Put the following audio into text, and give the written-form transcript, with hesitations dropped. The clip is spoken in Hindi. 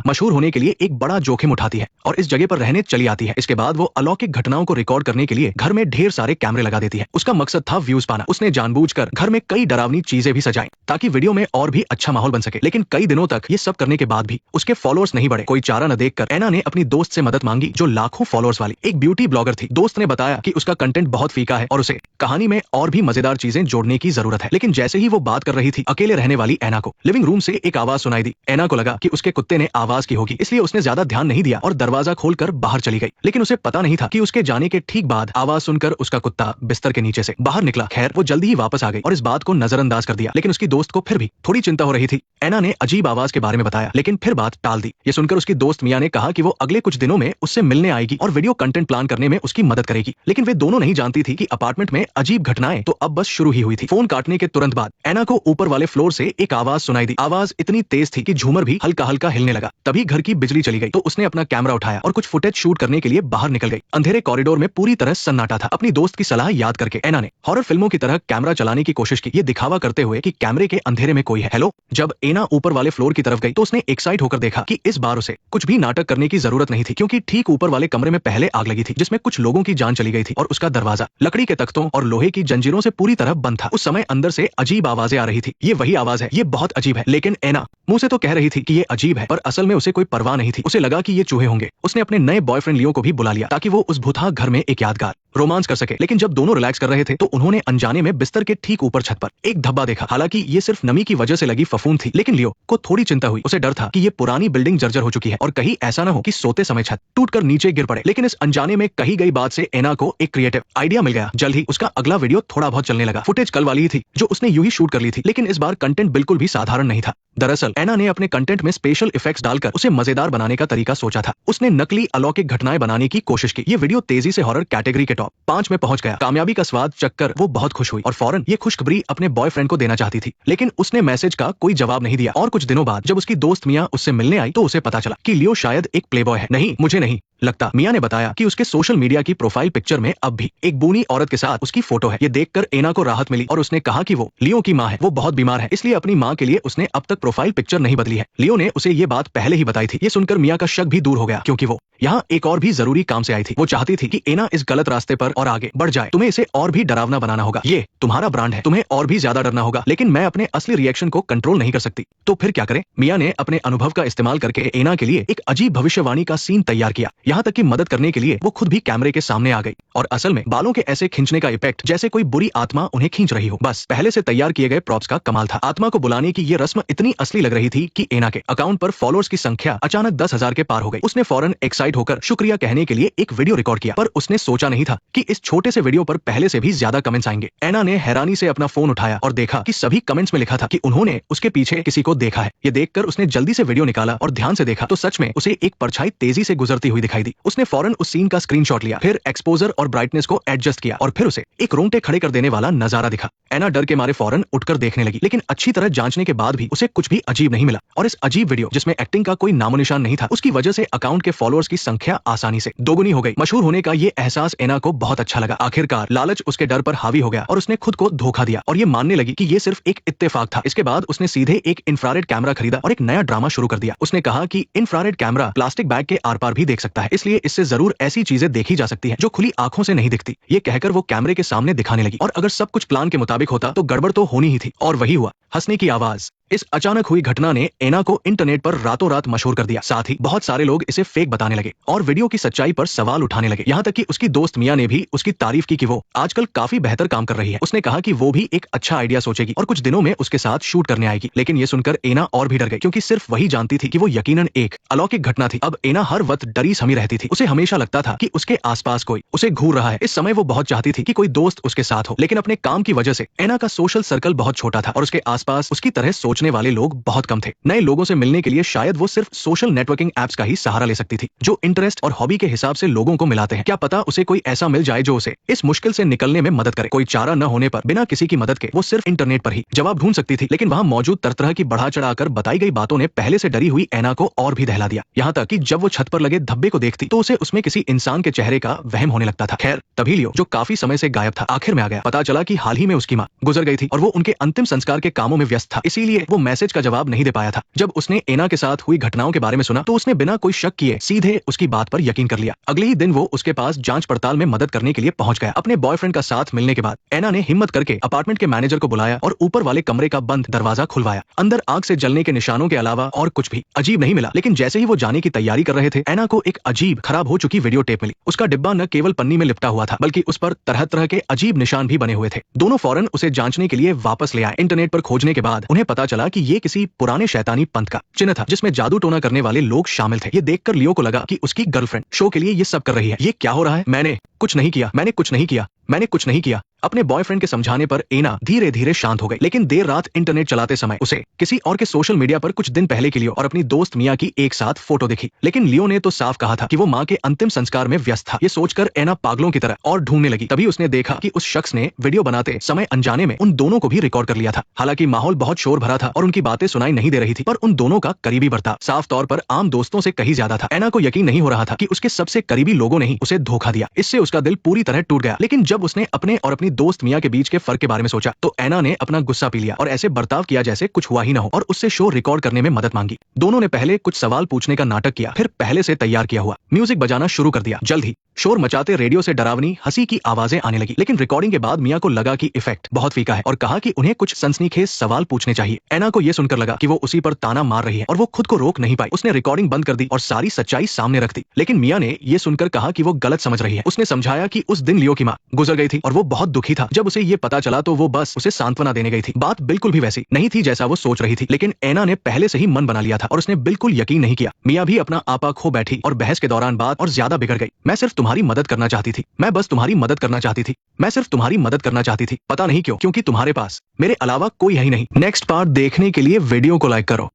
मशहूर होने के लिए एक बड़ा जोखिम उठाती है और इस जगह पर रहने चली आती है। इसके बाद वो अलौकिक घटनाओं को रिकॉर्ड करने के लिए घर में ढेर सारे कैमरे लगा देती है। उसका मकसद था व्यूज पाना। उसने जानबूझकर घर में कई डरावनी चीजें भी सजाई ताकि वीडियो में और भी अच्छा माहौल बन सके। लेकिन कई दिनों तक ये सब करने के बाद भी उसके फॉलोअर्स नहीं बढ़े। कोई चारा न देखकर एना ने अपनी दोस्त से मदद मांगी जो लाखों फॉलोअर्स वाली एक ब्यूटी ब्लॉगर थी। दोस्त ने बताया कि उसका कंटेंट बहुत फीका है और उसे कहानी में और भी मजेदार चीजें जोड़ने की जरूरत है। लेकिन जैसे ही वो बात कर रही थी, अकेले रहने वाली एना को लिविंग रूम से एक आवाज सुनाई दी। एना को लगा कि उसके कुत्ते ने आवाज की होगी, इसलिए उसने ज्यादा ध्यान नहीं दिया और दरवाजा खोलकर बाहर चली गई। लेकिन उसे पता नहीं था कि उसके जाने के ठीक बाद आवाज सुनकर उसका कुत्ता बिस्तर के नीचे से बाहर निकला। खैर, वो जल्दी ही वापस आ गई और इस बात को नजरअंदाज कर दिया। लेकिन उसकी दोस्त को फिर भी थोड़ी चिंता हो रही थी। एना ने अजीब आवाज के बारे में बताया, लेकिन फिर बात टाल दी। ये सुनकर उसकी दोस्त मिया ने कहा कि वो अगले कुछ दिनों में उससे मिलने आएगी और वीडियो कंटेंट प्लान करने में उसकी मदद करेगी। लेकिन वे दोनों नहीं जानती थी कि अपार्टमेंट में अजीब घटनाएं तो अब बस शुरू ही हुई थी। फोन काटने के तुरंत बाद एना को ऊपर वाले फ्लोर से एक आवाज सुनाई दी। आवाज इतनी तेज थी कि झूमर भी हल्का हल्का हिलने लगा। तभी घर की बिजली चली गई तो उसने अपना कैमरा उठाया और कुछ फुटेज शूट करने के लिए बाहर निकल गई। अंधेरे कॉरिडोर में पूरी तरह सन्नाटा था। अपनी दोस्त की सलाह याद करके एना ने हॉरर फिल्मों की तरह कैमरा चलाने की कोशिश की, ये दिखावा करते हुए कि कैमरे के अंधेरे में कोई है। हेलो। जब एना ऊपर वाले फ्लोर की तरफ गई तो उसने एक्साइट होकर देखा कि इस बार उसे कुछ भी नाटक करने की जरूरत नहीं थी, क्योंकि ठीक ऊपर वाले कमरे में पहले आग लगी थी जिसमें कुछ लोगों की जान चली गई थी और उसका दरवाजा लकड़ी के तख्तों और लोहे की जंजीरों से पूरी तरह बंद था। उस समय अंदर से अजीब आवाजें आ रही थी। ये वही आवाज है, ये बहुत अजीब है। लेकिन एना मुंह से तो कह रही थी कि ये अजीब है, पर असल में उसे कोई परवाह नहीं थी। उसे लगा कि ये चूहे होंगे। उसने अपने नए बॉयफ्रेंड लियो को भी बुला लिया ताकि वो उस भूतहा घर में एक यादगार रोमांस कर सके। लेकिन जब दोनों रिलैक्स कर रहे थे तो उन्होंने अनजाने में बिस्तर के ठीक ऊपर छत पर एक धब्बा देखा। हालांकि ये सिर्फ नमी की वजह से लगी फफूंद थी, लेकिन लियो को थोड़ी चिंता हुई। उसे डर था कि ये पुरानी बिल्डिंग जर्जर हो चुकी है और कहीं ऐसा न हो कि सोते समय छत टूटकर नीचे गिर पड़े। लेकिन इस अनजाने में कही गई बात से एना को एक क्रिएटिव आइडिया मिल गया। जल्द ही उसका अगला वीडियो थोड़ा बहुत चलने लगा। फुटेज कल वाली ही थी जो उसने यूं ही शूट कर ली थी, लेकिन इस बार कंटेंट बिल्कुल भी साधारण नहीं था। दरअसल एना ने अपने कंटेंट में स्पेशल इफेक्ट्स डालकर उसे मजेदार बनाने का तरीका सोचा था। उसने नकली अलौकिक घटनाएं बनाने की कोशिश की। ये वीडियो तेजी से हॉरर कैटेगरी के टॉप 5 में पहुंच गया। कामयाबी का स्वाद चखकर वो बहुत खुश हुई और फौरन ये खुशखबरी अपने बॉयफ्रेंड को देना चाहती थी। लेकिन उसने मैसेज का कोई जवाब नहीं दिया और कुछ दिनों बाद जब उसकी दोस्त मिया उससे मिलने आई तो उसे पता चला कि लियो शायद एक प्लेबॉय है। नहीं, मुझे नहीं लगता। मिया ने बताया कि उसके सोशल मीडिया की प्रोफाइल पिक्चर में अब भी एक बूनी औरत के साथ उसकी फोटो है। ये देखकर एना को राहत मिली और उसने कहा कि वो लियो की माँ है। वो बहुत बीमार है, इसलिए अपनी माँ के लिए उसने अब तक प्रोफाइल पिक्चर नहीं बदली है। लियो ने उसे ये बात पहले ही बताई थी। ये सुनकर मिया का शक भी दूर हो गया, क्योंकि वो यहाँ एक और भी जरूरी काम से आई थी। वो चाहती थी कि एना इस गलत रास्ते पर और आगे बढ़ जाए। तुम्हें इसे और भी डरावना बनाना होगा। ये तुम्हारा ब्रांड है, तुम्हें और भी ज्यादा डरना होगा। लेकिन मैं अपने असली रिएक्शन को कंट्रोल नहीं कर सकती। तो फिर क्या करें? मिया ने अपने अनुभव का इस्तेमाल करके एना के लिए एक अजीब भविष्यवाणी का सीन तैयार किया। यहाँ तक कि मदद करने के लिए वो खुद भी कैमरे के सामने आ गई और असल में बालों के ऐसे खींचने का इफेक्ट जैसे कोई बुरी आत्मा उन्हें खींच रही हो। बस पहले से तैयार किए गए प्रॉप्स का कमाल था। आत्मा को बुलाने की ये रस्म इतनी असली लग रही थी कि एना के अकाउंट पर फॉलोअर्स की संख्या अचानक 10,000 के पार हो गई। उसने फौरन एक्साइट होकर शुक्रिया कहने के लिए एक वीडियो रिकॉर्ड किया, पर उसने सोचा नहीं था कि इस छोटे से वीडियो पर पहले से भी ज्यादा कमेंट्स आएंगे। एना ने हैरानी से अपना फोन उठाया और देखा कि सभी कमेंट्स में लिखा था कि उन्होंने उसके पीछे किसी को देखा है। ये देखकर उसने जल्दी से वीडियो निकाला और ध्यान से देखा तो सच में उसे एक परछाई तेजी से गुजरती हुई दिखाई दी। उसने फौरन उस सीन का स्क्रीनशॉट लिया, फिर एक्सपोजर और ब्राइटनेस को एडजस्ट किया और फिर उसे एक रोंगटे खड़े कर देने वाला नजारा दिखा। एना डर के मारे फौरन उठकर देखने लगी, लेकिन अच्छी तरह जांचने के बाद भी उसे कुछ भी अजीब नहीं मिला। और इस अजीब वीडियो जिसमें एक्टिंग का कोई नामो निशान नहीं था, उसकी वजह से अकाउंट के फॉलोअर्स की संख्या आसानी से दोगुनी हो गई। मशहूर होने का ये एहसास एना को बहुत अच्छा लगा। आखिरकार लालच उसके डर पर हावी हो गया और उसने खुद को धोखा दिया और ये मानने लगी कि ये सिर्फ एक इत्तेफाक था। इसके बाद उसने सीधे एक इंफ्रारेड कैमरा खरीदा और एक नया ड्रामा शुरू कर दिया। उसने कहा कि इंफ्रारेड कैमरा प्लास्टिक बैग के आर पार भी देख सकता है, इसलिए इससे जरूर ऐसी चीजें देखी जा सकती है जो खुली आंखों से नहीं दिखती। ये कहकर वो कैमरे के सामने दिखाने लगी और अगर सब कुछ प्लान के मुताबिक होता तो गड़बड़ तो होनी ही थी। और वही हुआ। हंसने की आवाज। इस अचानक हुई घटना ने एना को इंटरनेट पर रातों रात मशहूर कर दिया। साथ ही बहुत सारे लोग इसे फेक बताने लगे और वीडियो की सच्चाई पर सवाल उठाने लगे। यहाँ तक कि उसकी दोस्त मिया ने भी उसकी तारीफ की कि वो आजकल काफी बेहतर काम कर रही है। उसने कहा कि वो भी एक अच्छा आइडिया सोचेगी और कुछ दिनों में उसके साथ शूट करने आएगी। लेकिन ये सुनकर एना और भी डर गई, क्योंकि सिर्फ वही जानती थी कि वो यकीनन एक अलौकिक घटना थी। अब एना हर वक्त डरी समी रहती थी। उसे हमेशा लगता था कि उसके आसपास कोई उसे घूर रहा है। इस समय वो बहुत चाहती थी कि कोई दोस्त उसके साथ हो, लेकिन अपने काम की वजह से एना का सोशल सर्कल बहुत छोटा था और उसके आसपास उसकी तरह सोचने वाले लोग बहुत कम थे। नए लोगों से मिलने के लिए शायद वो सिर्फ सोशल नेटवर्किंग एप्स का ही सहारा ले सकती थी, जो इंटरेस्ट और हॉबी के हिसाब से लोगों को मिलाते हैं। क्या पता उसे कोई ऐसा मिल जाए जो उसे इस मुश्किल से निकलने में मदद करे। कोई चारा न होने पर बिना किसी की मदद के वो सिर्फ इंटरनेट पर ही जवाब ढूंढ सकती थी। लेकिन वहाँ मौजूद तरह की बढ़ा चढ़ाकर बताई गई बातों ने पहले से डरी हुई एना को और भी दहला दिया। यहाँ तक कि जब वो छत पर लगे धब्बे को देखती तो उसे उसमें किसी इंसान के चेहरे का वहम होने लगता था। खैर, तभी लियो, जो काफी समय से गायब था, आखिर में आ गया। पता चला कि हाल ही में उसकी माँ गुजर गई थी और वो उनके अंतिम संस्कार के कामों में व्यस्त था, इसीलिए वो मैसेज का जवाब नहीं दे पाया था। जब उसने एना के साथ हुई घटनाओं के बारे में सुना तो उसने बिना कोई शक किए सीधे उसकी बात पर यकीन कर लिया। अगले ही दिन वो उसके पास जांच पड़ताल में मदद करने के लिए पहुंच गया। अपने बॉयफ्रेंड का साथ मिलने के बाद एना ने हिम्मत करके अपार्टमेंट के मैनेजर को बुलाया और ऊपर वाले कमरे का बंद दरवाजा खुलवाया। अंदर आग से जलने के निशानों के अलावा और कुछ भी अजीब नहीं मिला, लेकिन जैसे ही वो जाने की तैयारी कर रहे थे एना को एक अजीब खराब हो चुकी वीडियो टेप मिली। उसका डिब्बा न केवल पन्नी में लिपटा हुआ था बल्कि उस पर तरह तरह के अजीब निशान भी बने हुए थे। दोनों फौरन उसे जांचने के लिए वापस ले आए। इंटरनेट पर खोजने के बाद उन्हें पता चला कि ये किसी पुराने शैतानी पंथ का चिन्ह था जिसमें जादू टोना करने वाले लोग शामिल थे। ये देखकर लियो को लगा कि उसकी गर्लफ्रेंड शो के लिए ये सब कर रही है। ये क्या हो रहा है? मैंने कुछ नहीं किया, मैंने कुछ नहीं किया, मैंने कुछ नहीं किया। अपने बॉयफ्रेंड के समझाने पर एना धीरे धीरे शांत हो गई, लेकिन देर रात इंटरनेट चलाते समय उसे किसी और के सोशल मीडिया पर कुछ दिन पहले के लियो और अपनी दोस्त मिया की एक साथ फोटो दिखी। लेकिन लियो ने तो साफ कहा था कि वो माँ के अंतिम संस्कार में व्यस्त था। ये सोचकर एना पागलों की तरह और ढूंढने लगी। तभी उसने देखा कि उस शख्स ने वीडियो बनाते समय अनजाने में उन दोनों को भी रिकॉर्ड कर लिया था। हालांकि माहौल बहुत शोर भरा था और उनकी बातें सुनाई नहीं दे रही थी, पर उन दोनों का करीबी बर्ताव साफ तौर पर आम दोस्तों से कहीं ज्यादा था। एना को यकीन नहीं हो रहा था कि उसके सबसे करीबी लोगों ने ही उसे धोखा दिया। इससे उसका दिल पूरी तरह टूट गया। लेकिन जब उसने अपने और अपनी दोस्त मिया के बीच के फर्क के बारे में सोचा तो एना ने अपना गुस्सा पी लिया और ऐसे बर्ताव किया जैसे कुछ हुआ ही ना हो और उससे शो रिकॉर्ड करने में मदद मांगी। दोनों ने पहले कुछ सवाल पूछने का नाटक किया, फिर पहले से तैयार किया हुआ म्यूजिक बजाना शुरू कर दिया। जल्द ही शोर मचाते रेडियो से डरावनी हंसी की आवाजें आने लगी। लेकिन रिकॉर्डिंग के बाद मिया को लगा कि इफेक्ट बहुत फीका है और कहा कि उन्हें कुछ सनसनीखेज सवाल पूछने चाहिए। एना को यह सुनकर लगा कि वो उसी पर ताना मार रही है और वो खुद को रोक नहीं पाई। उसने रिकॉर्डिंग बंद कर दी और सारी सच्चाई सामने रख दी। लेकिन मिया ने यह सुनकर कहा कि वो गलत समझ रही है। उसने समझाया कि उस दिन लियो की माँ गुजर गई थी और वो बहुत दुखी था। जब उसे ये पता चला तो वो बस उसे सांत्वना देने गई थी। बात बिल्कुल भी वैसी नहीं थी जैसा वो सोच रही थी। लेकिन एना ने पहले से ही मन बना लिया था और उसने बिल्कुल यकीन नहीं किया। मिया भी अपना आपा खो बैठी और बहस के दौरान बात और ज्यादा बिगड़ गई। मैं सिर्फ तुम्हारी मदद करना चाहती थी, मैं बस तुम्हारी मदद करना चाहती थी, मैं सिर्फ तुम्हारी मदद करना चाहती थी। पता नहीं क्यों, क्योंकि तुम्हारे पास मेरे अलावा कोई है ही नहीं। नेक्स्ट पार्ट देखने के लिए वीडियो को लाइक करो।